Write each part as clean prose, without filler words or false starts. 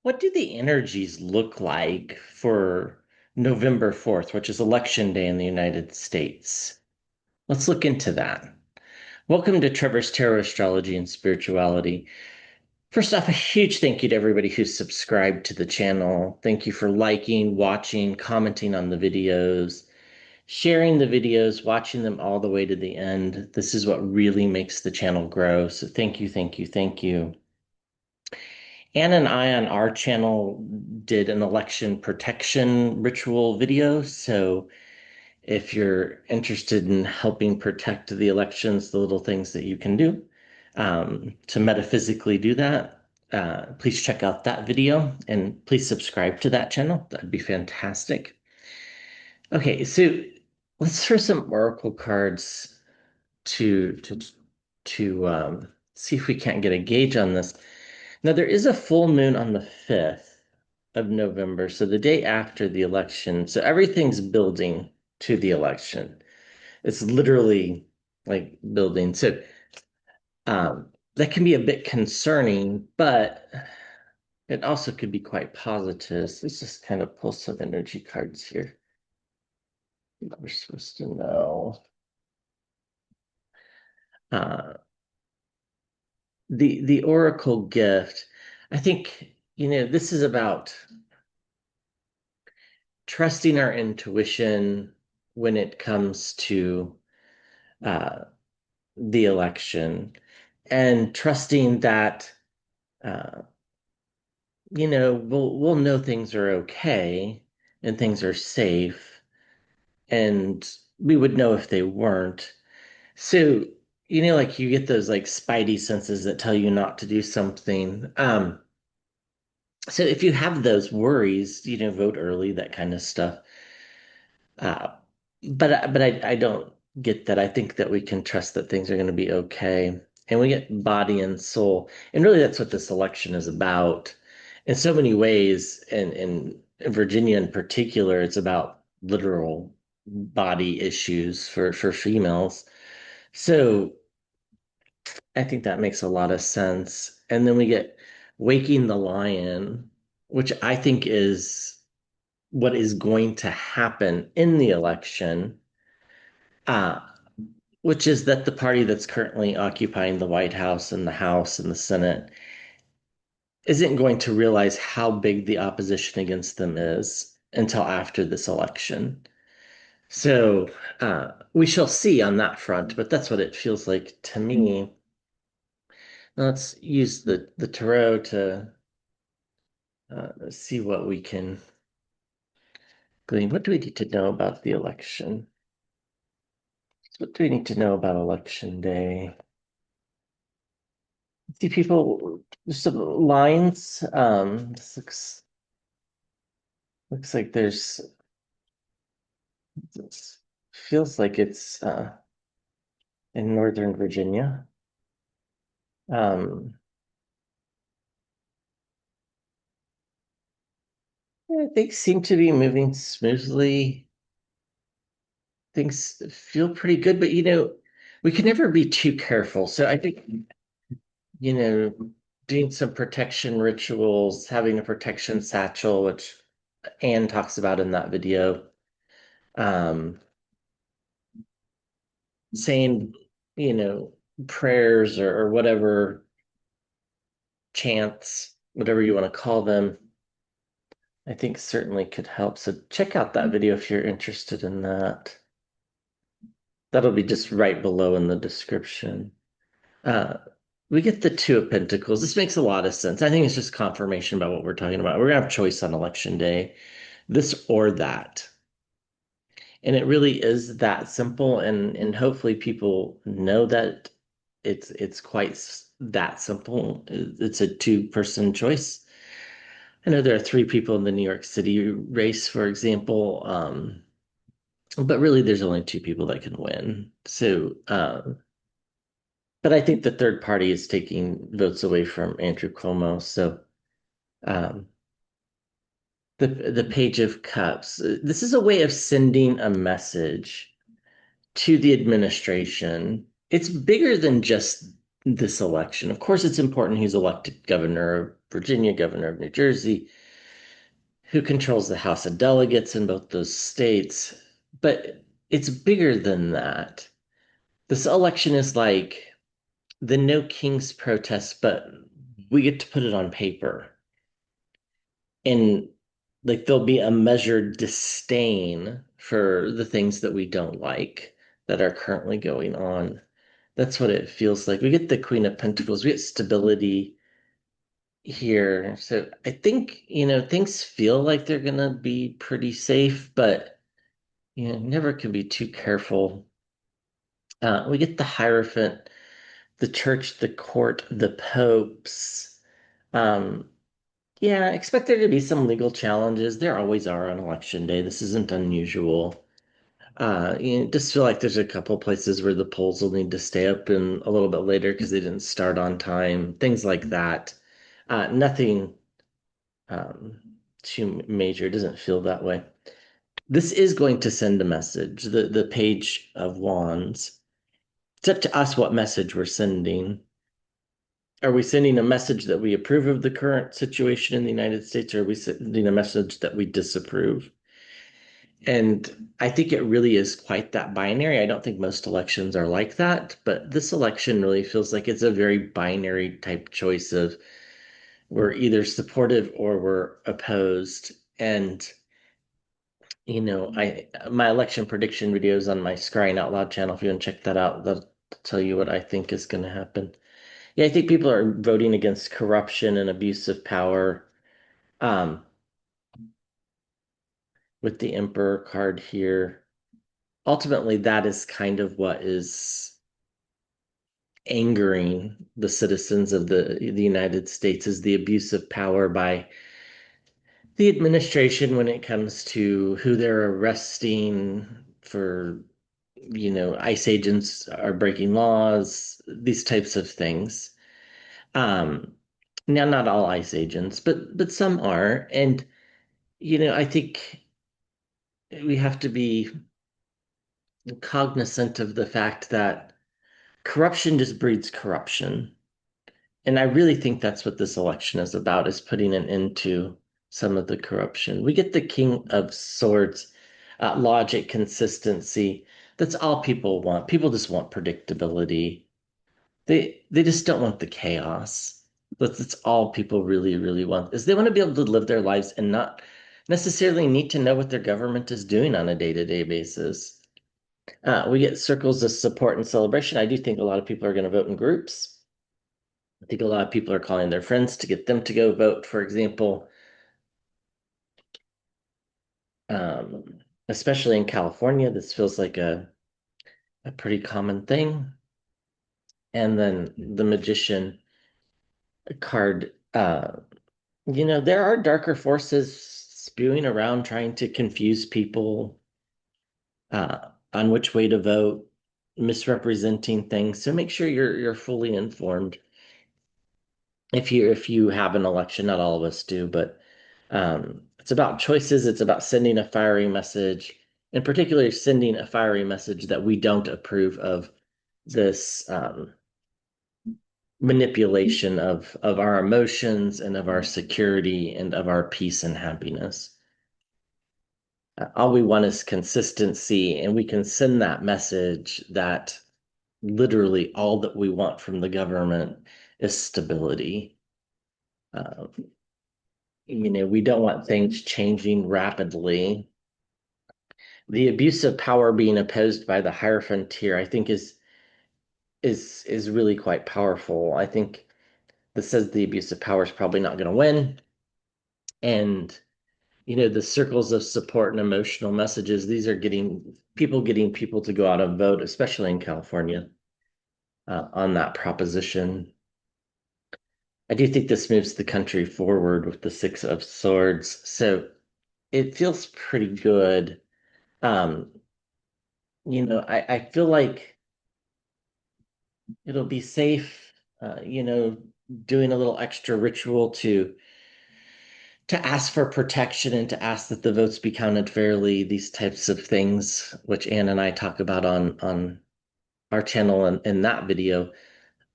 What do the energies look like for November 4th, which is Election Day in the United States? Let's look into that. Welcome to Trevor's Tarot Astrology and Spirituality. First off, a huge thank you to everybody who's subscribed to the channel. Thank you for liking, watching, commenting on the videos, sharing the videos, watching them all the way to the end. This is what really makes the channel grow. So thank you, thank you, thank you. Anne and I on our channel did an election protection ritual video. So if you're interested in helping protect the elections, the little things that you can do to metaphysically do that, please check out that video and please subscribe to that channel. That'd be fantastic. Okay, so let's throw some oracle cards to to to see if we can't get a gauge on this. Now, there is a full moon on the 5th of November, so the day after the election. So everything's building to the election. It's literally like building. So that can be a bit concerning, but it also could be quite positive. So let's just kind of pull some energy cards here. We're supposed to know. Uh, the Oracle gift, I think, this is about trusting our intuition when it comes to uh, the election and trusting that uh, we'll know things are okay and things are safe, and we would know if they weren't. So, like you get those like spidey senses that tell you not to do something. So if you have those worries, vote early, that kind of stuff. Uh, but I don't get that. I think that we can trust that things are going to be okay. And we get body and soul. And really that's what this election is about. In so many ways, and in Virginia in particular, it's about literal body issues for females. So I think that makes a lot of sense. And then we get Waking the Lion, which I think is what is going to happen in the election, uh, which is that the party that's currently occupying the White House and the House and the Senate isn't going to realize how big the opposition against them is until after this election. So we shall see on that front, but that's what it feels like to me. Now let's use the tarot to see what we can glean. What do we need to know about the election? What do we need to know about election day? See people, there's some lines. This looks like there's this feels like it's in Northern Virginia. Um, yeah, things seem to be moving smoothly. Things feel pretty good, but we can never be too careful. So I think, you know, doing some protection rituals, having a protection satchel, which Anne talks about in that video. Um, saying, you know, prayers or whatever chants, whatever you want to call them, I think certainly could help. So check out that video if you're interested in that. That'll be just right below in the description. Uh, we get the Two of Pentacles. This makes a lot of sense. I think it's just confirmation about what we're talking about. We're gonna have choice on election day, this or that. And it really is that simple. And hopefully people know that it's quite that simple. It's a two-person choice. I know there are three people in the New York City race, for example, but really there's only two people that can win. So, but I think the third party is taking votes away from Andrew Cuomo. So, um, the Page of Cups. This is a way of sending a message to the administration. It's bigger than just this election. Of course, it's important who's elected governor of Virginia, governor of New Jersey, who controls the House of Delegates in both those states. But it's bigger than that. This election is like the No Kings protest, but we get to put it on paper. And like there'll be a measured disdain for the things that we don't like that are currently going on. That's what it feels like. We get the Queen of Pentacles, we get stability here. So I think, things feel like they're gonna be pretty safe, but never can be too careful. We get the Hierophant, the church, the court, the popes. Um, yeah, expect there to be some legal challenges. There always are on election day. This isn't unusual. Just feel like there's a couple places where the polls will need to stay up and a little bit later because they didn't start on time, things like that. Nothing um, too major. It doesn't feel that way. This is going to send a message. The Page of Wands. It's up to us what message we're sending. Are we sending a message that we approve of the current situation in the United States, or are we sending a message that we disapprove? And I think it really is quite that binary. I don't think most elections are like that, but this election really feels like it's a very binary type choice of we're either supportive or we're opposed. And I my election prediction videos on my Scrying Out Loud channel. If you want to check that out, that'll tell you what I think is going to happen. Yeah, I think people are voting against corruption and abuse of power. Um, with the Emperor card here, ultimately, that is kind of what is angering the citizens of the United States is the abuse of power by the administration when it comes to who they're arresting for, ICE agents are breaking laws, these types of things. Um, Now, not all ICE agents, but some are, and I think we have to be cognizant of the fact that corruption just breeds corruption. And I really think that's what this election is about, is putting an end to some of the corruption. We get the King of Swords, logic, consistency. That's all people want. People just want predictability. They just don't want the chaos. That's all people really, really want, is they want to be able to live their lives and not necessarily need to know what their government is doing on a day-to-day basis. We get circles of support and celebration. I do think a lot of people are going to vote in groups. I think a lot of people are calling their friends to get them to go vote, for example, especially in California. This feels like a pretty common thing. And then the Magician card, there are darker forces spewing around trying to confuse people on which way to vote, misrepresenting things. So make sure you're fully informed if you have an election. Not all of us do, but it's about choices. It's about sending a fiery message, in particular, sending a fiery message that we don't approve of this manipulation of our emotions and of our security and of our peace and happiness. All we want is consistency, and we can send that message that literally all that we want from the government is stability. Uh, we don't want things changing rapidly. The abuse of power being opposed by the Hierophant here, I think is really quite powerful. I think this says the abuse of power is probably not going to win. And the circles of support and emotional messages, these are getting people to go out and vote, especially in California, on that proposition. I do think this moves the country forward with the Six of Swords. So it feels pretty good. Um, I feel like it'll be safe, doing a little extra ritual to ask for protection and to ask that the votes be counted fairly, these types of things, which Anne and I talk about on our channel and in that video.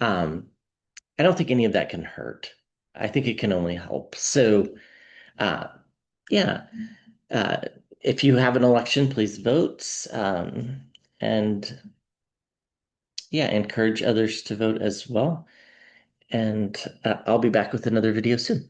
I don't think any of that can hurt. I think it can only help. So, uh, yeah, uh, if you have an election, please vote. And yeah, encourage others to vote as well. And I'll be back with another video soon.